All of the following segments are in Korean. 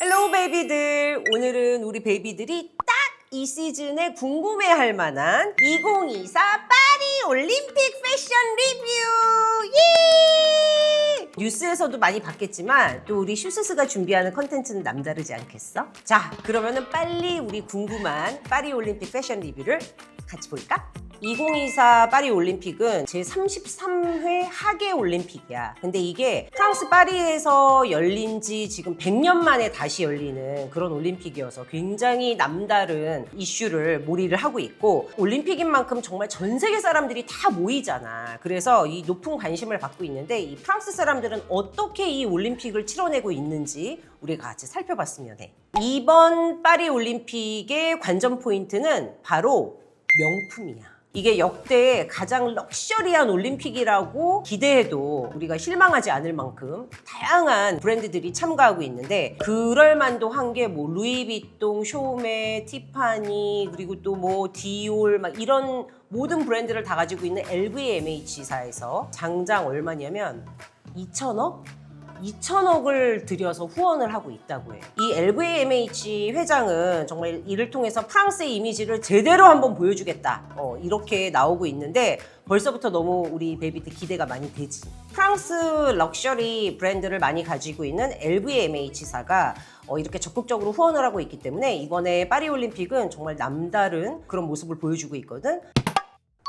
헬로우 베이비들, 오늘은 우리 베이비들이 딱 이 시즌에 궁금해할 만한 2024 파리 올림픽 패션 리뷰! 예! 뉴스에서도 많이 봤겠지만 또 우리 슈스스가 준비하는 컨텐츠는 남다르지 않겠어? 자, 그러면은 빨리 우리 궁금한 파리 올림픽 패션 리뷰를 같이 볼까? 2024 파리 올림픽은 제33회 하계 올림픽이야. 근데 이게 프랑스 파리에서 열린 지 지금 100년 만에 다시 열리는 그런 올림픽이어서 굉장히 남다른 이슈를 몰이를 하고 있고, 올림픽인 만큼 정말 전 세계 사람들이 다 모이잖아. 그래서 이 높은 관심을 받고 있는데, 이 프랑스 사람들은 어떻게 이 올림픽을 치러내고 있는지 우리가 같이 살펴봤으면 해. 이번 파리 올림픽의 관전 포인트는 바로 명품이야. 이게 역대 가장 럭셔리한 올림픽이라고 기대해도 우리가 실망하지 않을 만큼 다양한 브랜드들이 참가하고 있는데, 그럴만도 한 게 뭐 루이비통, 쇼메, 티파니, 그리고 또 뭐 디올, 막 이런 모든 브랜드를 다 가지고 있는 LVMH사에서 장장 얼마냐면 2천억? 2천억을 들여서 후원을 하고 있다고 해. 이 LVMH 회장은 정말 이를 통해서 프랑스의 이미지를 제대로 한번 보여주겠다, 이렇게 나오고 있는데 벌써부터 너무 우리 베이비들 기대가 많이 되지. 프랑스 럭셔리 브랜드를 많이 가지고 있는 LVMH사가 이렇게 적극적으로 후원을 하고 있기 때문에 이번에 파리 올림픽은 정말 남다른 그런 모습을 보여주고 있거든.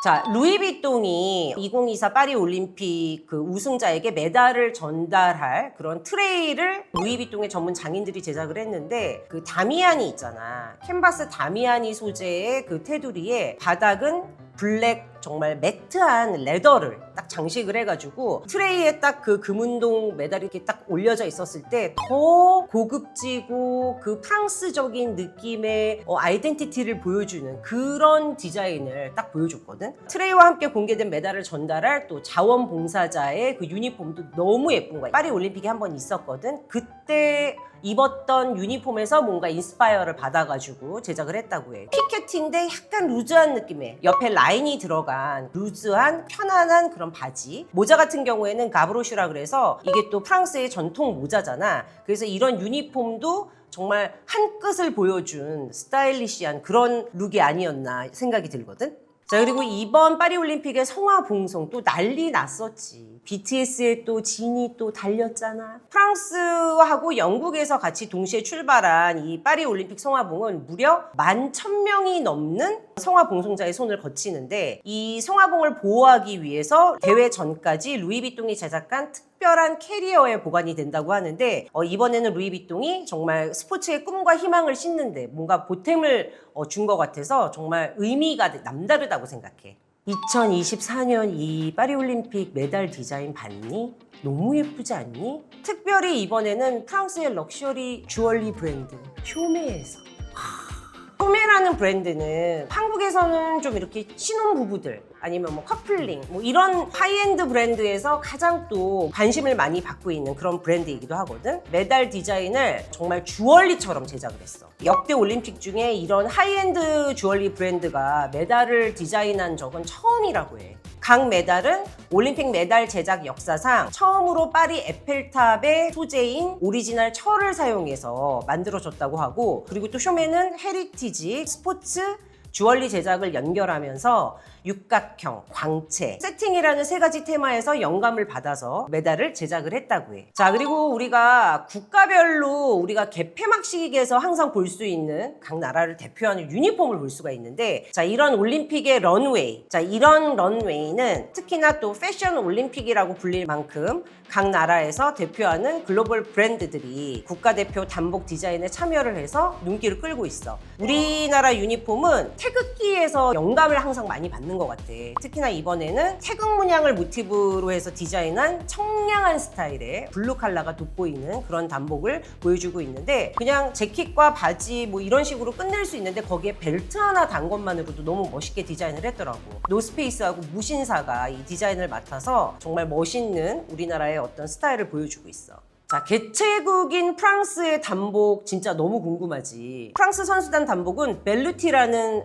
자, 루이비통이 2024 파리 올림픽 그 우승자에게 메달을 전달할 그런 트레이를 루이비통의 전문 장인들이 제작을 했는데, 그 다미안이 있잖아. 캔버스 다미안이 소재의 그 테두리에 바닥은 블랙 정말 매트한 레더를 딱 장식을 해가지고 트레이에 딱 그 금운동 메달이 이렇게 딱 올려져 있었을 때 더 고급지고 그 프랑스적인 느낌의 아이덴티티를 보여주는 그런 디자인을 딱 보여줬거든. 트레이와 함께 공개된 메달을 전달할 또 자원봉사자의 그 유니폼도 너무 예쁜 거야. 파리 올림픽이 한 번 있었거든. 그때 입었던 유니폼에서 뭔가 인스파이어를 받아가지고 제작을 했다고 해. 피켓인데 약간 루즈한 느낌의, 옆에 라인이 들어간 루즈한 편안한 그런 바지. 모자 같은 경우에는 가브로슈라 그래서 이게 또 프랑스의 전통 모자잖아. 그래서 이런 유니폼도 정말 한 끗을 보여준 스타일리시한 그런 룩이 아니었나 생각이 들거든. 자, 그리고 이번 파리 올림픽의 성화 봉송 또 난리 났었지. BTS에 또 진이 또 달렸잖아. 프랑스하고 영국에서 같이 동시에 출발한 이 파리 올림픽 성화봉은 무려 11,000명이 넘는 성화봉송자의 손을 거치는데, 이 성화봉을 보호하기 위해서 대회 전까지 루이비통이 제작한 특별한 캐리어에 보관이 된다고 하는데, 이번에는 루이비통이 정말 스포츠의 꿈과 희망을 싣는데 뭔가 보탬을 준 것 같아서 정말 의미가 남다르다고 생각해. 2024년 이 파리올림픽 메달 디자인 봤니? 너무 예쁘지 않니? 특별히 이번에는 프랑스의 럭셔리 주얼리 브랜드 쇼메에서, 쇼메라는 브랜드는 한국에서는 좀 이렇게 신혼부부들 아니면 뭐 커플링 뭐 이런 하이엔드 브랜드에서 가장 또 관심을 많이 받고 있는 그런 브랜드이기도 하거든. 메달 디자인을 정말 주얼리처럼 제작을 했어. 역대 올림픽 중에 이런 하이엔드 주얼리 브랜드가 메달을 디자인한 적은 처음이라고 해. 각 메달은 올림픽 메달 제작 역사상 처음으로 파리 에펠탑의 소재인 오리지널 철을 사용해서 만들어졌다고 하고, 그리고 또 쇼메는 헤리티지, 스포츠, 주얼리 제작을 연결하면서 육각형, 광채, 세팅이라는 세 가지 테마에서 영감을 받아서 메달을 제작을 했다고 해. 자, 그리고 우리가 국가별로 우리가 개폐막식에서 항상 볼 수 있는 각 나라를 대표하는 유니폼을 볼 수가 있는데, 자, 이런 올림픽의 런웨이, 자, 이런 런웨이는 특히나 또 패션 올림픽이라고 불릴 만큼 각 나라에서 대표하는 글로벌 브랜드들이 국가대표 단복 디자인에 참여를 해서 눈길을 끌고 있어. 우리나라 유니폼은 태극기에서 영감을 항상 많이 받는 것 같아. 특히나 이번에는 태극 문양을 모티브로 해서 디자인한 청량한 스타일의 블루 컬러가 돋보이는 그런 단복을 보여주고 있는데, 그냥 재킷과 바지 뭐 이런 식으로 끝낼 수 있는데 거기에 벨트 하나 단 것만으로도 너무 멋있게 디자인을 했더라고. 노스페이스하고 무신사가 이 디자인을 맡아서 정말 멋있는 우리나라의 어떤 스타일을 보여주고 있어. 자, 개최국인 프랑스의 단복 진짜 너무 궁금하지. 프랑스 선수단 단복은 벨루티라는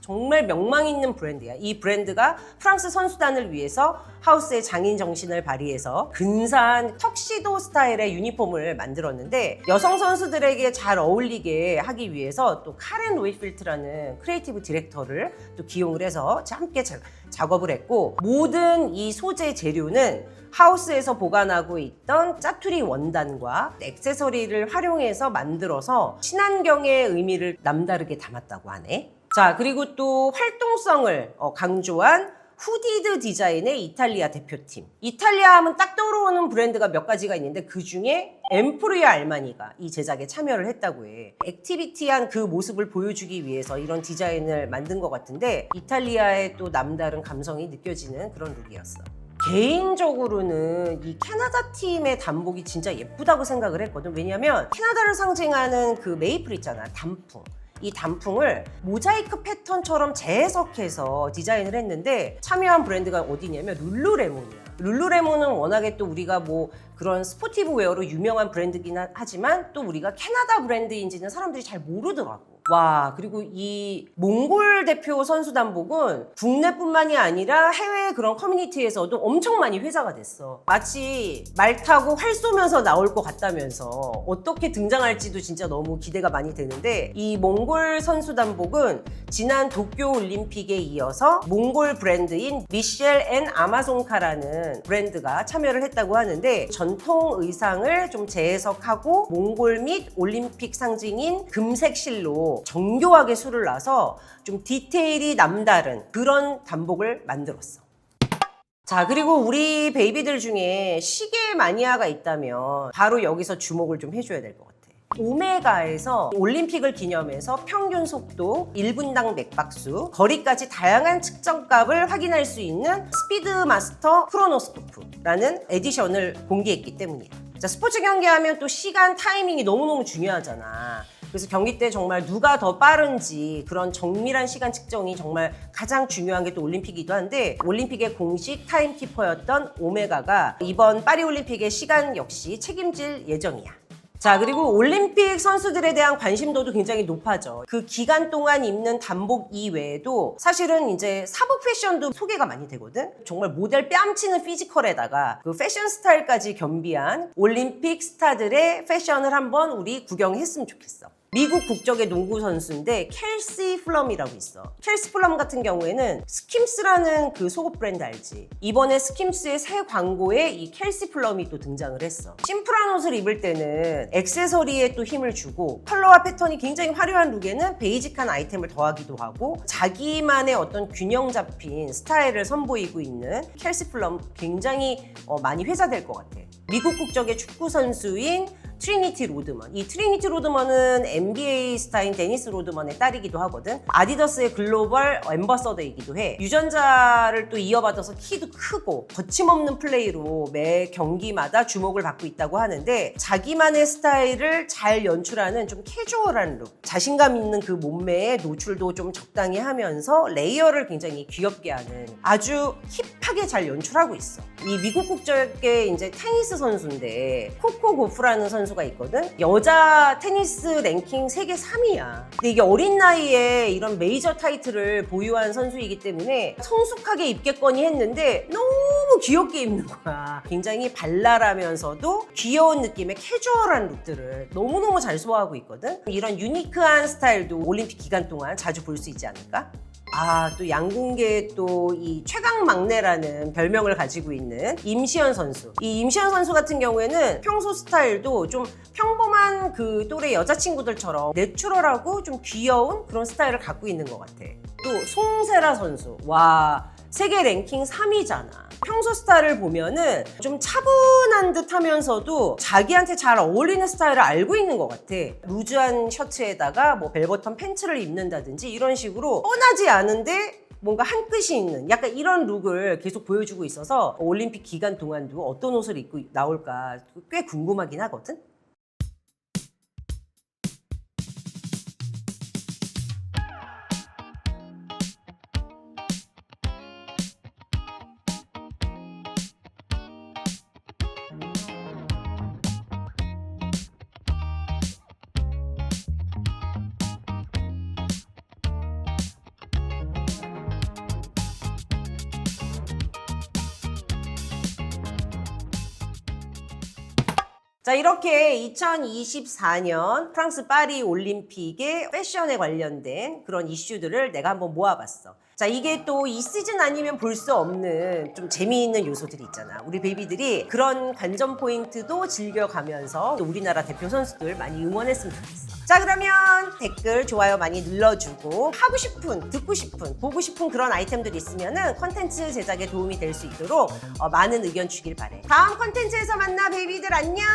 정말 명망 있는 브랜드야. 이 브랜드가 프랑스 선수단을 위해서 하우스의 장인 정신을 발휘해서 근사한 턱시도 스타일의 유니폼을 만들었는데 여성 선수들에게 잘 어울리게 하기 위해서 또 카렌 로이필트라는 크리에이티브 디렉터를 또 기용을 해서 함께 작업을 했고 모든 이 소재 재료는 하우스에서 보관하고 있던 짜투리 원단과 액세서리를 활용해서 만들어서 친환경의 의미를 남다르게 담았다고 하네. 자, 그리고 또 활동성을 강조한 후디드 디자인의 이탈리아 대표팀. 이탈리아 하면 딱 떠오르는 브랜드가 몇 가지가 있는데 그 중에 엠포리아 알마니가 이 제작에 참여를 했다고 해. 액티비티한 그 모습을 보여주기 위해서 이런 디자인을 만든 것 같은데 이탈리아의 또 남다른 감성이 느껴지는 그런 룩이었어. 개인적으로는 이 캐나다 팀의 단복이 진짜 예쁘다고 생각을 했거든. 왜냐면 캐나다를 상징하는 그 메이플 있잖아, 단풍. 이 단풍을 모자이크 패턴처럼 재해석해서 디자인을 했는데 참여한 브랜드가 어디냐면 룰루레몬이야. 룰루레몬은 워낙에 또 우리가 뭐 그런 스포티브 웨어로 유명한 브랜드긴 하지만 또 우리가 캐나다 브랜드인지는 사람들이 잘 모르더라고. 와, 그리고 이 몽골 대표 선수 단복은 국내뿐만이 아니라 해외 그런 커뮤니티에서도 엄청 많이 회자가 됐어. 마치 말 타고 활 쏘면서 나올 것 같다면서 어떻게 등장할지도 진짜 너무 기대가 많이 되는데 이 몽골 선수 단복은 지난 도쿄 올림픽에 이어서 몽골 브랜드인 미셸 앤 아마존카라는 브랜드가 참여를 했다고 하는데 전통 의상을 좀 재해석하고 몽골 및 올림픽 상징인 금색 실로 정교하게 술을 놔서 좀 디테일이 남다른 그런 단복을 만들었어. 자, 그리고 우리 베이비들 중에 시계 마니아가 있다면 바로 여기서 주목을 좀 해줘야 될 것 같아. 오메가에서 올림픽을 기념해서 평균 속도 1분당 맥박수, 거리까지 다양한 측정값을 확인할 수 있는 스피드마스터 크로노스코프라는 에디션을 공개했기 때문이야. 자, 스포츠 경기하면 또 시간 타이밍이 너무너무 중요하잖아. 그래서 경기 때 정말 누가 더 빠른지 그런 정밀한 시간 측정이 정말 가장 중요한 게 또 올림픽이기도 한데 올림픽의 공식 타임키퍼였던 오메가가 이번 파리올림픽의 시간 역시 책임질 예정이야. 자, 그리고 올림픽 선수들에 대한 관심도도 굉장히 높아져. 그 기간 동안 입는 단복 이외에도 사실은 이제 사복 패션도 소개가 많이 되거든. 정말 모델 뺨치는 피지컬에다가 그 패션 스타일까지 겸비한 올림픽 스타들의 패션을 한번 우리 구경했으면 좋겠어. 미국 국적의 농구 선수인데 켈시 플럼이라고 있어. 켈시 플럼 같은 경우에는 스킴스라는 그 속옷 브랜드 알지? 이번에 스킴스의 새 광고에 이 켈시 플럼이 또 등장을 했어. 심플한 옷을 입을 때는 액세서리에 또 힘을 주고 컬러와 패턴이 굉장히 화려한 룩에는 베이직한 아이템을 더하기도 하고 자기만의 어떤 균형 잡힌 스타일을 선보이고 있는 켈시 플럼 굉장히 많이 회자될 것 같아. 미국 국적의 축구 선수인 트리니티 로드먼. 이 트리니티 로드먼은 NBA 스타인 데니스 로드먼의 딸이기도 하거든. 아디다스의 글로벌 앰버서더이기도 해. 유전자를 또 이어받아서 키도 크고 거침없는 플레이로 매 경기마다 주목을 받고 있다고 하는데 자기만의 스타일을 잘 연출하는 좀 캐주얼한 룩. 자신감 있는 그 몸매에 노출도 좀 적당히 하면서 레이어를 굉장히 귀엽게 하는 아주 힙하게 잘 연출하고 있어. 이 미국 국적의 이제 테니스 선수인데 코코 고프라는 선수가 있거든. 여자 테니스 랭킹 세계 3위야. 근데 이게 어린 나이에 이런 메이저 타이틀을 보유한 선수이기 때문에 성숙하게 입겠거니 했는데 너무 귀엽게 입는 거야. 굉장히 발랄하면서도 귀여운 느낌의 캐주얼한 룩들을 너무너무 잘 소화하고 있거든. 이런 유니크한 스타일도 올림픽 기간 동안 자주 볼 수 있지 않을까? 아, 또 양궁계의 또 이 최강 막내라는 별명을 가지고 있는 임시현 선수. 이 임시현 선수 같은 경우에는 평소 스타일도 좀 평범한 그 또래 여자친구들처럼 내추럴하고 좀 귀여운 그런 스타일을 갖고 있는 것 같아. 또 송세라 선수. 와, 세계 랭킹 3위잖아. 평소 스타일을 보면은 좀 차분한 듯 하면서도 자기한테 잘 어울리는 스타일을 알고 있는 것 같아. 루즈한 셔츠에다가 뭐 벨버턴 팬츠를 입는다든지 이런 식으로 뻔하지 않은데 뭔가 한 끗이 있는 약간 이런 룩을 계속 보여주고 있어서 올림픽 기간 동안도 어떤 옷을 입고 나올까 꽤 궁금하긴 하거든. 자, 이렇게 2024년 프랑스 파리 올림픽의 패션에 관련된 그런 이슈들을 내가 한번 모아봤어. 자, 이게 또 이 시즌 아니면 볼 수 없는 좀 재미있는 요소들이 있잖아. 우리 베이비들이 그런 관전 포인트도 즐겨가면서 또 우리나라 대표 선수들 많이 응원했으면 좋겠어. 자, 그러면 댓글, 좋아요 많이 눌러주고 하고 싶은, 듣고 싶은, 보고 싶은 그런 아이템들이 있으면은 컨텐츠 제작에 도움이 될 수 있도록 많은 의견 주길 바래. 다음 컨텐츠에서 만나, 베이비들 안녕!